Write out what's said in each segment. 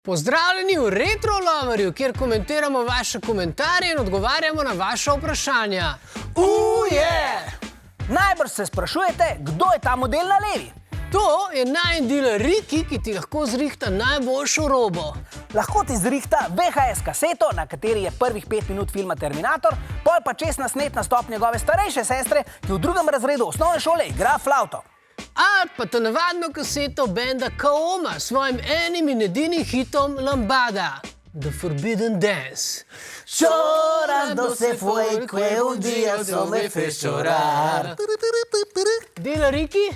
Pozdravljeni v Retro Loverju, kjer komentiramo vaše komentarje in odgovarjamo na vaša vprašanja. Najbrž se sprašujete, kdo je ta model na levi? To je najin dealer Riki, ki ti lahko zrihta najboljšo robo. Lahko ti zrihta VHS kaseto, na kateri je prvih 5 minut filma Terminator, pol pa čez nasnet nastop njegove starejše sestre, ki v 2. razredu osnovne šole igra flavto. Ali pa to navadno kaseto benda Kaoma s svojim enim in edinim hitom Lambada, The Forbidden Dance. Llorando se fue que un día sol me fez llorar. Dealer Riki,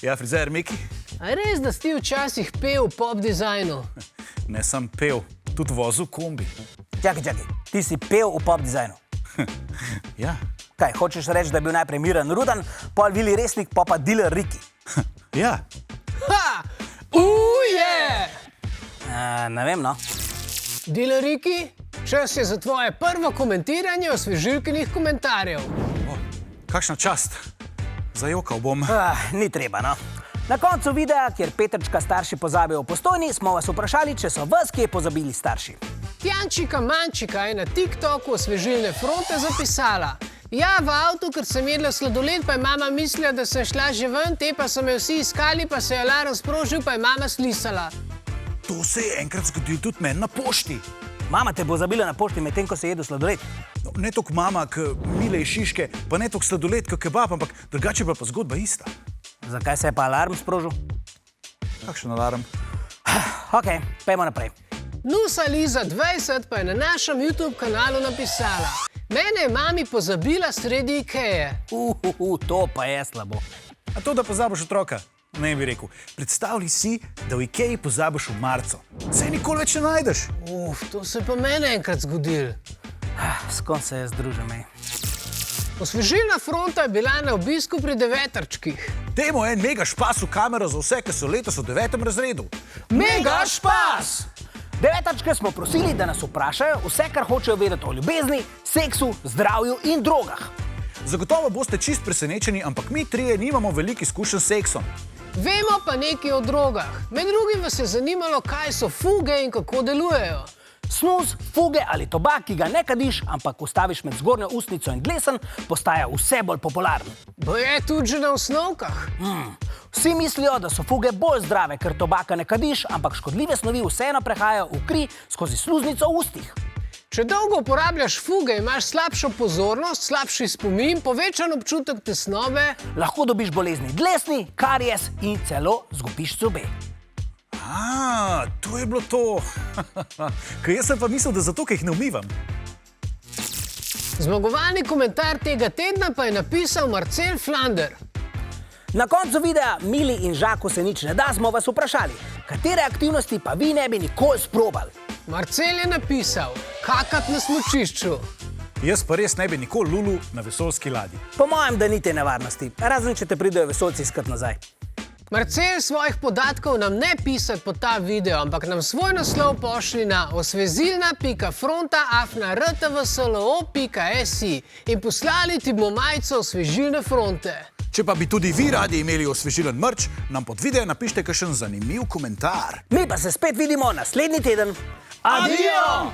Ja, frizer Miki, a je res, da si ti včasih pel v pop dizajnu? ne sem pel, tudi vozil kombi. Čakaj, ti si pel v pop dizajnu. Ja, Kaj, hočeš reči, da je bil najprej Miran Rudan, pol Vili Resnik, pa dealer Riki? ja. Ha! Ne vem, no. Dealer Riki, čas je za tvoje prvo komentiranje osvežilkenih komentarjev. O, kakšna čast. Zajokal bom. Ni treba, no. Na koncu videa, kjer Petrčka starši pozabijo v Postojni, smo vas vprašali, če so vas kje pozabili starši. Tjančika Mančika je na TikToku osvežilne fronte zapisala: ja, v avtu, ker sem jedla sladoled, pa je mama mislila, da sem šla že ven, te pa so me vsi iskali, pa se je alarm sprožil, pa je mama slisala. To se je enkrat zgodil tudi meni na pošti. Mama te bo zabila na pošti medtem, ko se jedo sladoled. No, ne toliko mama, k mile iz Šiške, pa ne toliko sladoled, k kebab, ampak drugače pa zgodba ista. Zakaj se je pa alarm sprožil? Kakšen alarm? Ok, pejmo naprej. Nusa Liza 20 pa je na našem YouTube kanalu napisala: mene je mami pozabila sredi Ikeje. To pa je slabo. A to, da pozabiš otroka? Ne bi rekel. Predstavljaj si, da v Ikeji pozabiš v marcu. Saj nikoli več ne najdeš. To se pa mene enkrat zgodil. S kom se je združil, mej? Osvežilna fronta je bila na obisku pri Devetrčkih. Temu en mega špas v kamero za vse, ki so letos v 9. razredu. Mega špas! Devetrčke smo prosili, da nas vprašajo vse, kar hočejo vedeti o ljubezni, seksu, zdravju in drogah. Zagotovo boste čist presenečeni, ampak mi trije nimamo veliko izkušenj s seksom. Vemo pa nekaj o drogah. Med drugim vas je zanimalo, kaj so fuge in kako delujejo. Snus, fuge ali tobak, ki ga ne kadiš, ampak ustaviš med zgornjo ustnico in dlesen, postaja vse bolj popularen. Je tudi že na osnovkah. Vsi mislijo, da so fuge bolj zdrave, ker tobaka ne kadiš, ampak škodljive snovi vseeno prehajajo v kri skozi sluznico v ustih. Če dolgo uporabljaš fuge, imaš slabšo pozornost, slabši spomin, povečan občutek tesnobe. Lahko dobiš bolezni dlesni, karies in celo zgubiš zobe. To je bilo to. Ker jaz sem pa mislil, da zato, ker jih ne umivam. Zmagovalni komentar tega tedna pa je napisal Marcel Flander. Na koncu videa Mili in Žaku se nič ne da, smo vas vprašali, katere aktivnosti pa vi ne bi nikoli sprobali. Marcel je napisal: kakat na smučišču. Jaz pa res ne bi nikoli lulu na vesoljski ladji. Po mojem, da ni te nevarnosti, razen če te pridejo vesoljci iskat nazaj. Marcel svojih podatkov nam ne pisati pod ta video, ampak nam svoj naslov pošli na osvezilna.fronta@rtvslo.si in poslali ti bomo majico osvežilne fronte. Če pa bi tudi vi radi imeli osvežilen merch, nam pod video napište kakšen zanimiv komentar. Mi pa se spet vidimo naslednji teden. Adijo!